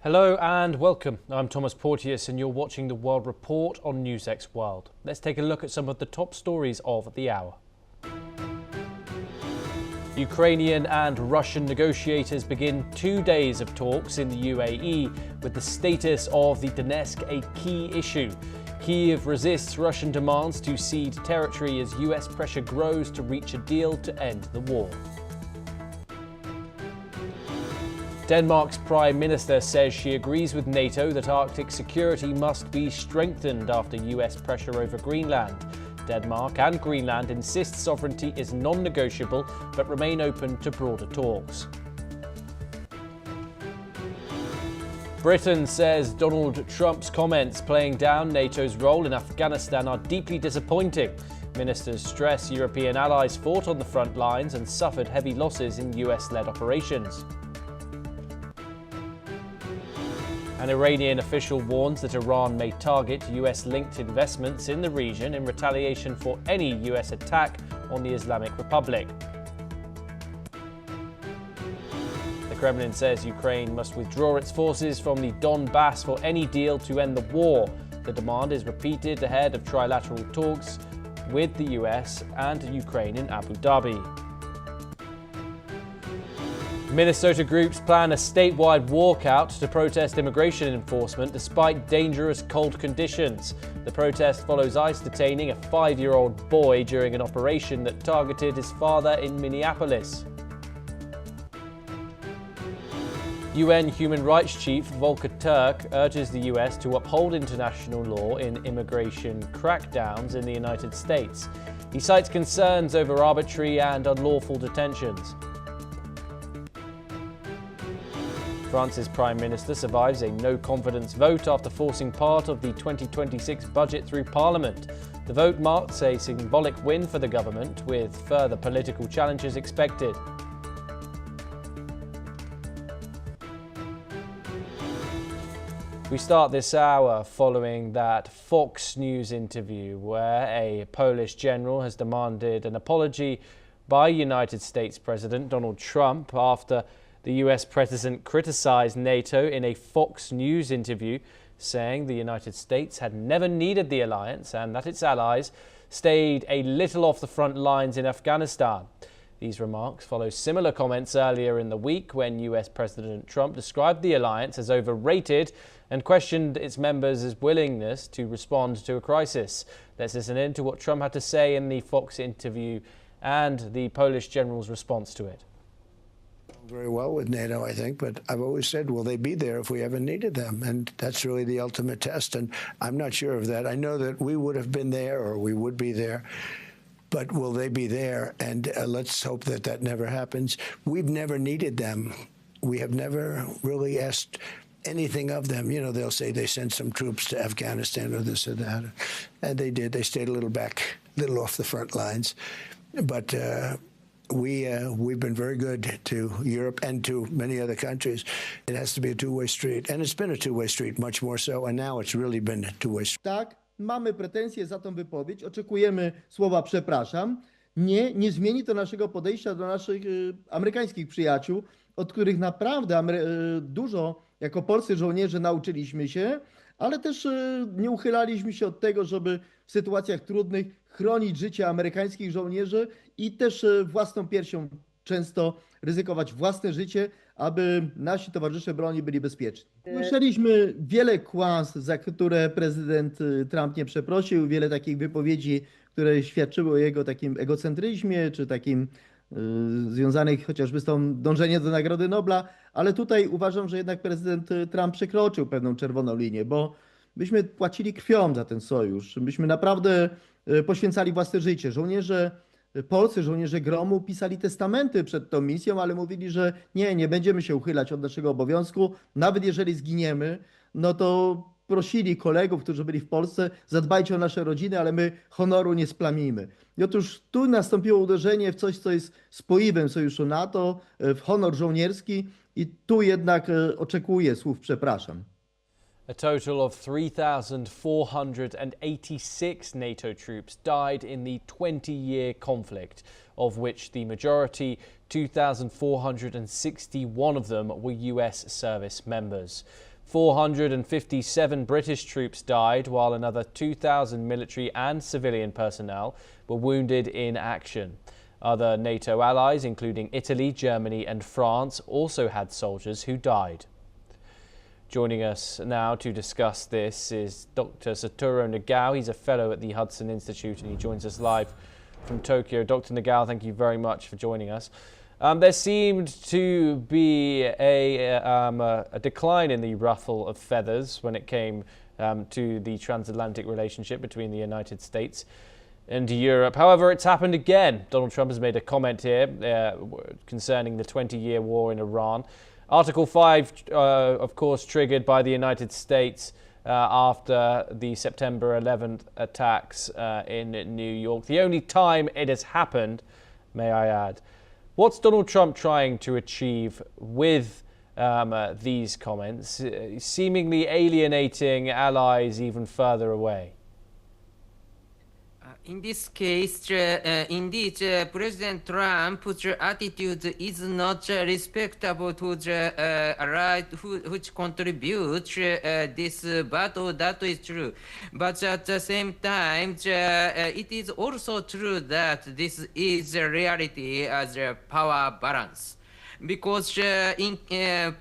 Hello and welcome. I'm Thomas Porteous and you're watching the World Report on NewsX World. Let's take a look at some of the top stories of the hour. Ukrainian and Russian negotiators begin 2 days of talks in the UAE, with the status of the Donetsk a key issue. Kyiv resists Russian demands to cede territory as US pressure grows to reach a deal to end the war. Denmark's Prime Minister says she agrees with NATO that Arctic security must be strengthened after US pressure over Greenland. Denmark and Greenland insist sovereignty is non-negotiable but remain open to broader talks. Britain says Donald Trump's comments playing down NATO's role in Afghanistan are deeply disappointing. Ministers stress European allies fought on the front lines and suffered heavy losses in US-led operations. An Iranian official warns that Iran may target US-linked investments in the region in retaliation for any US attack on the Islamic Republic. The Kremlin says Ukraine must withdraw its forces from the Donbass for any deal to end the war. The demand is repeated ahead of trilateral talks with the US and Ukraine in Abu Dhabi. Minnesota groups plan a statewide walkout to protest immigration enforcement despite dangerous cold conditions. The protest follows ICE detaining a 5-year-old boy during an operation that targeted his father in Minneapolis. UN Human Rights Chief Volker Turk urges the US to uphold international law in immigration crackdowns in the United States. He cites concerns over arbitrary and unlawful detentions. France's Prime Minister survives a no-confidence vote after forcing part of the 2026 budget through Parliament. The vote marks a symbolic win for the government, with further political challenges expected. We start this hour following that Fox News interview where a Polish general has demanded an apology by United States President Donald Trump after the US president criticized NATO in a Fox News interview, saying the United States had never needed the alliance and that its allies stayed a little off the front lines in Afghanistan. These remarks follow similar comments earlier in the week when US President Trump described the alliance as overrated and questioned its members' willingness to respond to a crisis. Let's listen in to what Trump had to say in the Fox interview and the Polish general's response to it. Very well with NATO, I think, but I've always said, will they be there if we ever needed them? And that's really the ultimate test, and I'm not sure of that. I know that we would have been there, or we would be there, but will they be there? And let's hope that that never happens. We've never needed them. We have never really asked anything of them. You know, they'll say they sent some troops to Afghanistan or this or that, and they did. They stayed a little back, a little off the front lines, but we've been very good to Europe and to many other countries. It has to be a two-way street, and it's been a two-way street, much more so, and now it's really been a two-way street. Tak, mamy pretensje za tą wypowiedź, oczekujemy słowa przepraszam. Nie zmieni to naszego podejścia do naszych amerykańskich przyjaciół, od których naprawdę dużo jako polscy żołnierze nauczyliśmy się, ale też nie uchylaliśmy się od tego, żeby w sytuacjach trudnych chronić życie amerykańskich żołnierzy i też własną piersią często ryzykować własne życie, aby nasi towarzysze broni byli bezpieczni. Słyszeliśmy wiele kłamstw, za które prezydent Trump nie przeprosił, wiele takich wypowiedzi, które świadczyły o jego takim egocentryzmie, czy takim związanych chociażby z tą dążeniem do Nagrody Nobla, ale tutaj uważam, że jednak prezydent Trump przekroczył pewną czerwoną linię, bo myśmy płacili krwią za ten sojusz, myśmy naprawdę poświęcali własne życie. Polscy żołnierze Gromu pisali testamenty przed tą misją, ale mówili, że nie będziemy się uchylać od naszego obowiązku, nawet jeżeli zginiemy, no to prosili kolegów, którzy byli w Polsce, zadbajcie o nasze rodziny, ale my honoru nie splamimy. I otóż tu nastąpiło uderzenie w coś, co jest spoiwem sojuszu NATO, w honor żołnierski i tu jednak oczekuję słów przepraszam. A total of 3,486 NATO troops died in the 20-year conflict, of which the majority, 2,461 of them, were US service members. 457 British troops died, while another 2,000 military and civilian personnel were wounded in action. Other NATO allies, including Italy, Germany and France, also had soldiers who died. Joining us now to discuss this is Dr. Satoru Nagao. He's a fellow at the Hudson Institute and he joins us live from Tokyo. Dr. Nagao, thank you very much for joining us. There seemed to be a decline in the ruffle of feathers when it came to the transatlantic relationship between the United States and Europe. However, it's happened again. Donald Trump has made a comment here concerning the 20-year war in Iran. Article 5, of course, triggered by the United States after the September 11th attacks in New York. The only time it has happened, may I add. What's Donald Trump trying to achieve with these comments, seemingly alienating allies even further away? In this case, indeed, President Trump's attitude is not respectable to the right which contribute this battle. That is true. But at the same time, it is also true that this is a reality as a power balance. Because in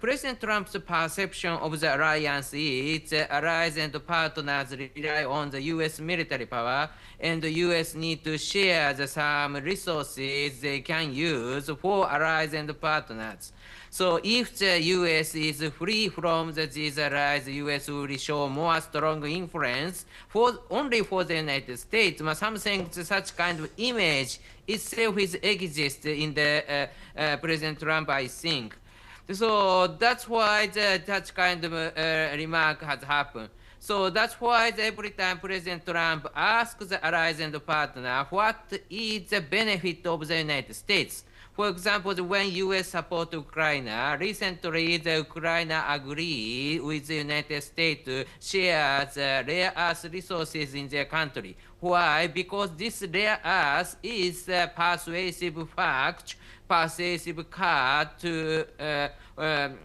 President Trump's perception of the alliance is allies and partners rely on the U.S. military power, and the U.S. need to share some resources they can use for allies and partners. So if the U.S. is free from these allies, the U.S. will show more strong influence only for the United States. Something such kind of image itself exists in the President Trump, I think. So that's why that kind of remark has happened. So that's why every time President Trump asks the allies and partners what is the benefit of the United States. For example, when U.S. support Ukraine, recently the Ukraine agreed with the United States to share the rare earth resources in their country. Why? Because this rare earth is a persuasive fact, persuasive card to,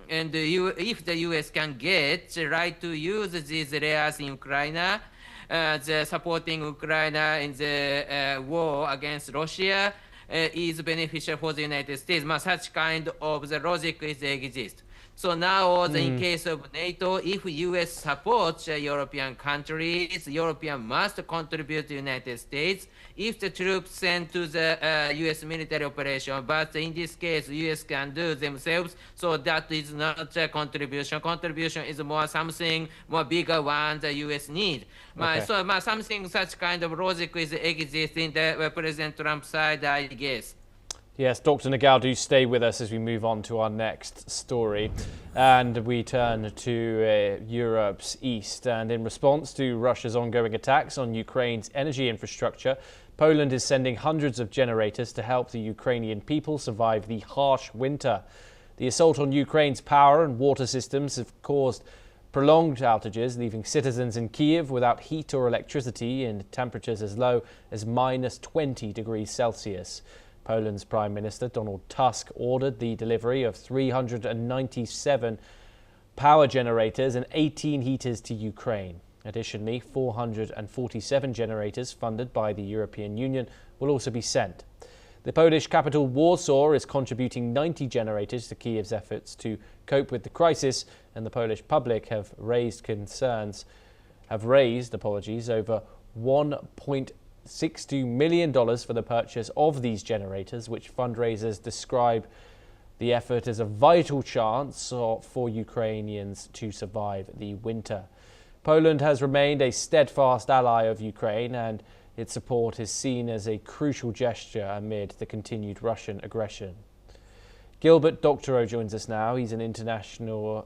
if the U.S. can get the right to use these rare earths in Ukraine, the supporting Ukraine in the war against Russia, is beneficial for the United States. Such kind of the logic exists. So now, in case of NATO, if U.S. supports European countries, European must contribute to the United States if the troops sent to the U.S. military operation. But in this case, U.S. can do themselves, so that is not a contribution. Contribution is more something more bigger one the U.S. need. Okay. So something such kind of logic exists in the President Trump side, I guess. Yes, Dr. Nagao, do stay with us as we move on to our next story. And we turn to Europe's east. And in response to Russia's ongoing attacks on Ukraine's energy infrastructure, Poland is sending hundreds of generators to help the Ukrainian people survive the harsh winter. The assault on Ukraine's power and water systems have caused prolonged outages, leaving citizens in Kyiv without heat or electricity in temperatures as low as minus 20 degrees Celsius. Poland's Prime Minister Donald Tusk ordered the delivery of 397 power generators and 18 heaters to Ukraine. Additionally, 447 generators funded by the European Union will also be sent. The Polish capital Warsaw is contributing 90 generators to Kyiv's efforts to cope with the crisis, and the Polish public have raised over $1.62 million for the purchase of these generators, which fundraisers describe the effort as a vital chance for Ukrainians to survive the winter. Poland has remained a steadfast ally of Ukraine, and its support is seen as a crucial gesture amid the continued Russian aggression. Gilbert Doctorow joins us now. He's an international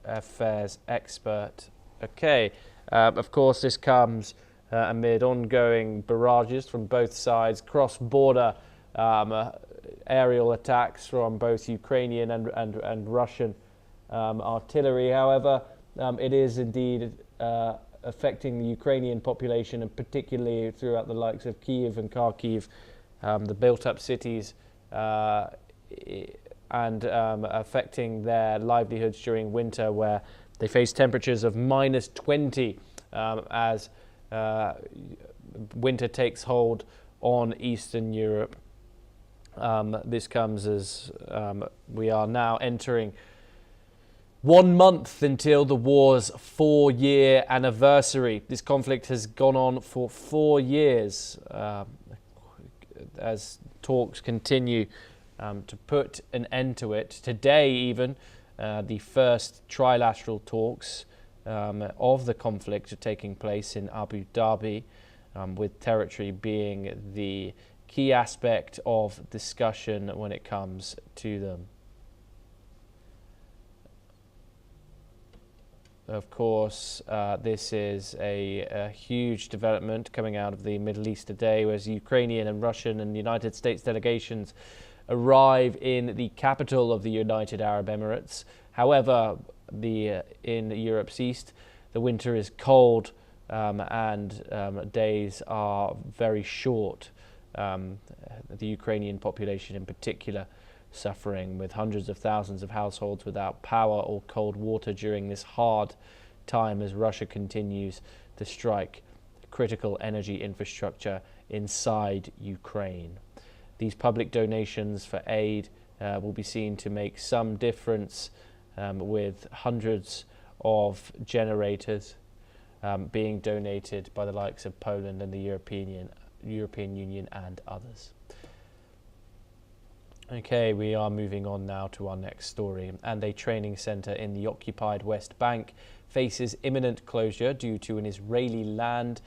affairs expert. Okay, of course, this comes amid ongoing barrages from both sides, cross-border aerial attacks from both Ukrainian and Russian artillery. However, it is indeed affecting the Ukrainian population, and particularly throughout the likes of Kyiv and Kharkiv, the built-up cities, and affecting their livelihoods during winter, where They face temperatures of -20 as winter takes hold on Eastern Europe. This comes as we are now entering 1 month until the war's 4-year anniversary. This conflict has gone on for 4 years as talks continue to put an end to it. Today even, the first trilateral talks of the conflict are taking place in Abu Dhabi, with territory being the key aspect of discussion when it comes to them. Of course, this is a huge development coming out of the Middle East today, as Ukrainian and Russian and United States delegations arrive in the capital of the United Arab Emirates. However, in Europe's east, the winter is cold and days are very short. The Ukrainian population in particular suffering, with hundreds of thousands of households without power or cold water during this hard time as Russia continues to strike critical energy infrastructure inside Ukraine. These public donations for aid will be seen to make some difference, with hundreds of generators being donated by the likes of Poland and the European Union and others. Okay, we are moving on now to our next story. And a training center in the occupied West Bank faces imminent closure due to an Israeli land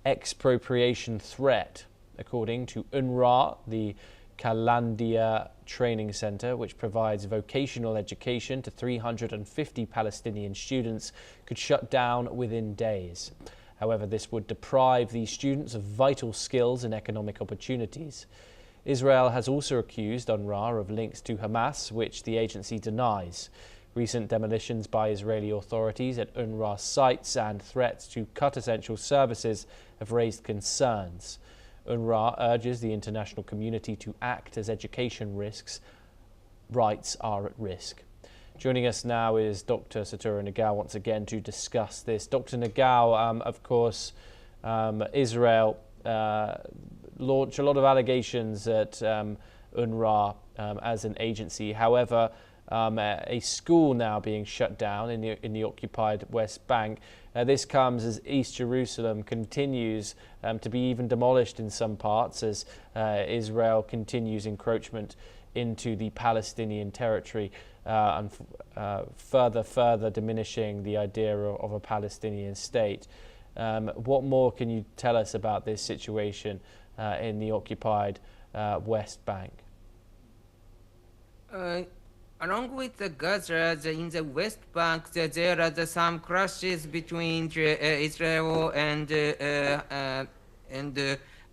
expropriation threat. According to UNRWA, the Kalandia Training Center, which provides vocational education to 350 Palestinian students, could shut down within days. However, this would deprive these students of vital skills and economic opportunities. Israel has also accused UNRWA of links to Hamas, which the agency denies. Recent demolitions by Israeli authorities at UNRWA sites and threats to cut essential services have raised concerns. UNRWA urges the international community to act as education rights are at risk. Joining us now is Dr. Satoru Nagao once again to discuss this. Dr. Nagao, of course, Israel launched a lot of allegations at UNRWA as an agency. However, a school now being shut down in the occupied West Bank. This comes as East Jerusalem continues to be even demolished in some parts as Israel continues encroachment into the Palestinian territory and further diminishing the idea of a Palestinian state. What more can you tell us about this situation in the occupied West Bank? Along with the Gaza, in the West Bank, there are some clashes between Israel and the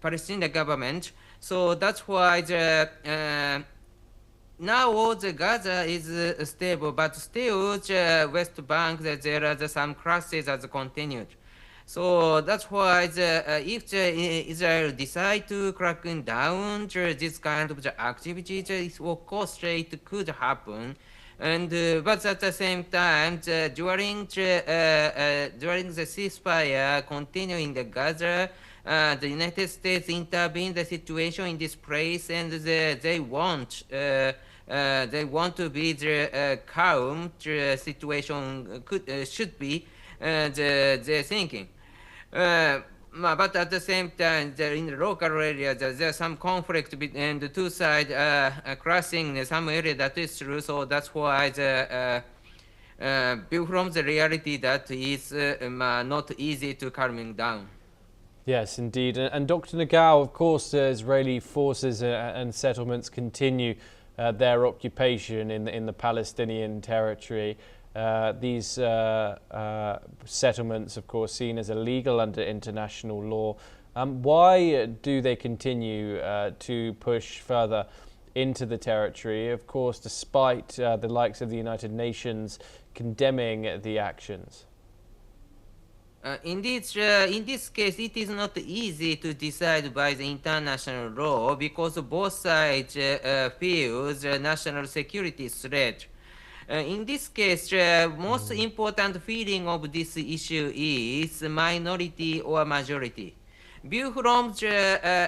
Palestinian government. So that's why now all the Gaza is stable, but still the West Bank, there are some clashes as continued. So that's why if Israel decide to crack down this kind of activity, of course it could happen. And but at the same time, during the ceasefire continuing in Gaza, the United States intervened the situation in this place, and they want to be calm. The situation should be their thinking. But at the same time, in the local area, there's some conflict between the two sides crossing in some area. That is true. So that's why built from the reality that is not easy to calming down. Yes, indeed. And Dr. Nagao, of course, Israeli forces and settlements continue their occupation in the Palestinian territory. These settlements, of course, seen as illegal under international law. Why do they continue to push further into the territory, of course, despite the likes of the United Nations condemning the actions? Indeed, in this case, it is not easy to decide by the international law because both sides feel the national security threat. In this case, most important feeling of this issue is minority or majority. View from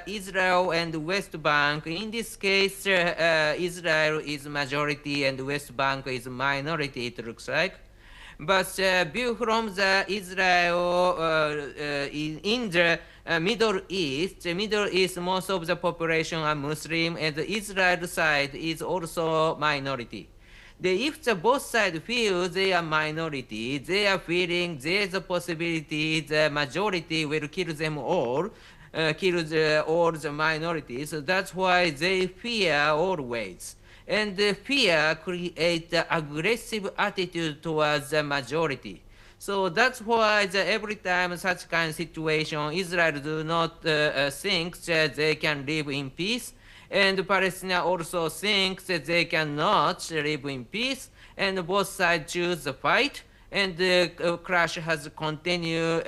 Israel and West Bank. In this case, Israel is majority and West Bank is minority, it looks like. But view from the Israel in the Middle East, most of the population are Muslim, and the Israel side is also minority. If the both sides feel they are minority, they are feeling there's a possibility the majority will kill them all, all the minorities. So that's why they fear always. And the fear creates an aggressive attitude towards the majority. So that's why every time such kind of situation, Israel do not think that they can live in peace. And Palestine also thinks that they cannot live in peace, and both sides choose the fight, and the clash has continued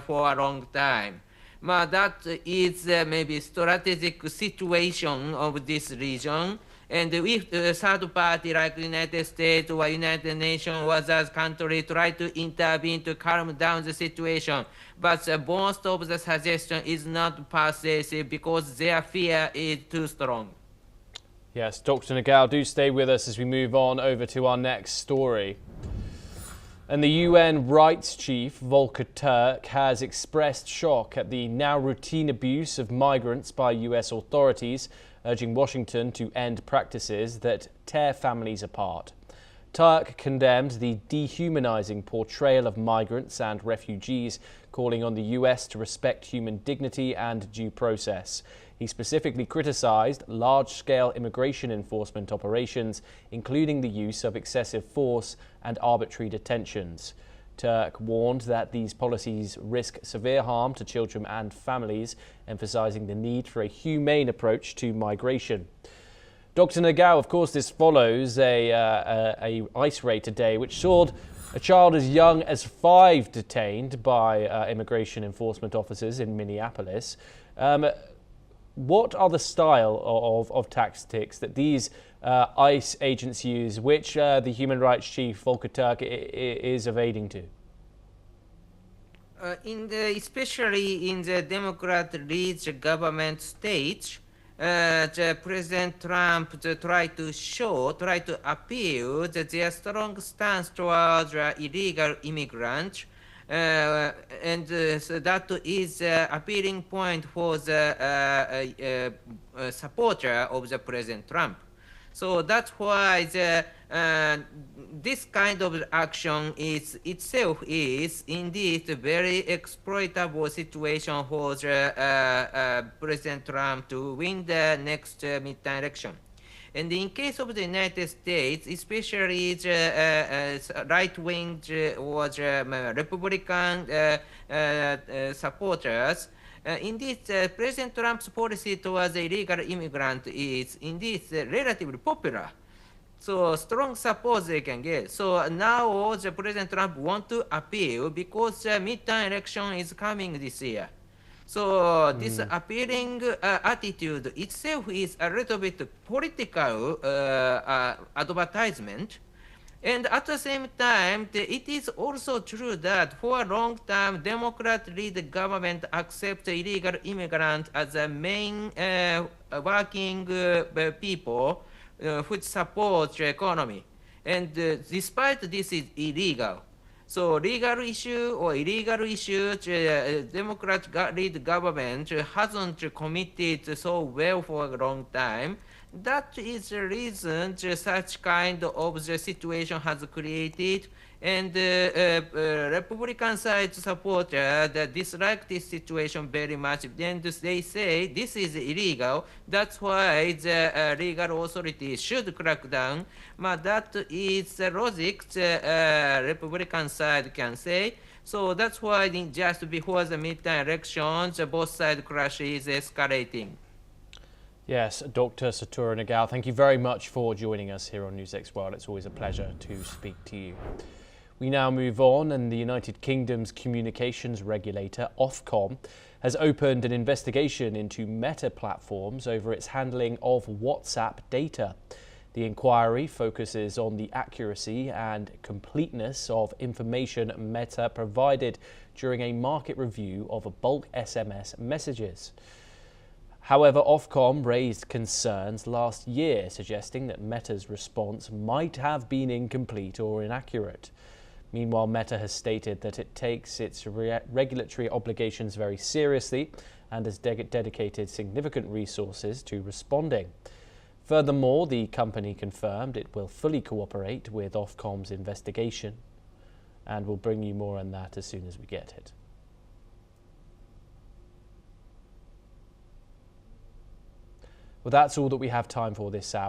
for a long time. But that is maybe strategic situation of this region. And if the third party like United States or United Nations or other country try to intervene to calm down the situation, but most of the suggestion is not persuasive because their fear is too strong. Yes, Dr. Nagel, do stay with us as we move on over to our next story. And the UN rights chief, Volker Turk, has expressed shock at the now routine abuse of migrants by US authorities, urging Washington to end practices that tear families apart. Turk condemned the dehumanizing portrayal of migrants and refugees, calling on the US to respect human dignity and due process. He specifically criticized large-scale immigration enforcement operations, including the use of excessive force and arbitrary detentions. Turk warned that these policies risk severe harm to children and families, emphasizing the need for a humane approach to migration. Dr. Nagel, of course, this follows a ICE raid today, which saw a child as young as 5 detained by immigration enforcement officers in Minneapolis. What are the style of tactics that these ICE agents use, which the human rights chief, Volker Turk, is evading to? Especially in the Democrat-led government states, President Trump try to appeal that their strong stance towards illegal immigrants. So that is appealing point for the supporter of the President Trump. So that's why this kind of action itself is indeed a very exploitable situation for the, President Trump to win the next midterm election. And in case of the United States, especially the right-wing or the Republican supporters, indeed, President Trump's policy towards the illegal immigrant is indeed relatively popular. So strong support they can get. So now the President Trump want to appeal because the midterm election is coming this year. So this appealing attitude itself is a little bit political advertisement. And at the same time, it is also true that for a long time, Democrat-led government accept illegal immigrants as the main working people which support the economy. And despite this is illegal. So legal issue or illegal issue, Democrat-led government hasn't committed so well for a long time. That is the reason such kind of the situation has created, and Republican side supporters dislike this situation very much. Then they say this is illegal. That's why the legal authorities should crack down. But that is the logic the Republican side can say. So that's why just before the midterm elections, both side clash is escalating. Yes, Dr. Satoru Nagel, thank you very much for joining us here on NewsX World. It's always a pleasure to speak to you. We now move on, and the United Kingdom's communications regulator, Ofcom, has opened an investigation into Meta platforms over its handling of WhatsApp data. The inquiry focuses on the accuracy and completeness of information Meta provided during a market review of bulk SMS messages. However, Ofcom raised concerns last year, suggesting that Meta's response might have been incomplete or inaccurate. Meanwhile, Meta has stated that it takes its regulatory obligations very seriously and has dedicated significant resources to responding. Furthermore, the company confirmed it will fully cooperate with Ofcom's investigation, and we'll bring you more on that as soon as we get it. Well, that's all that we have time for this hour.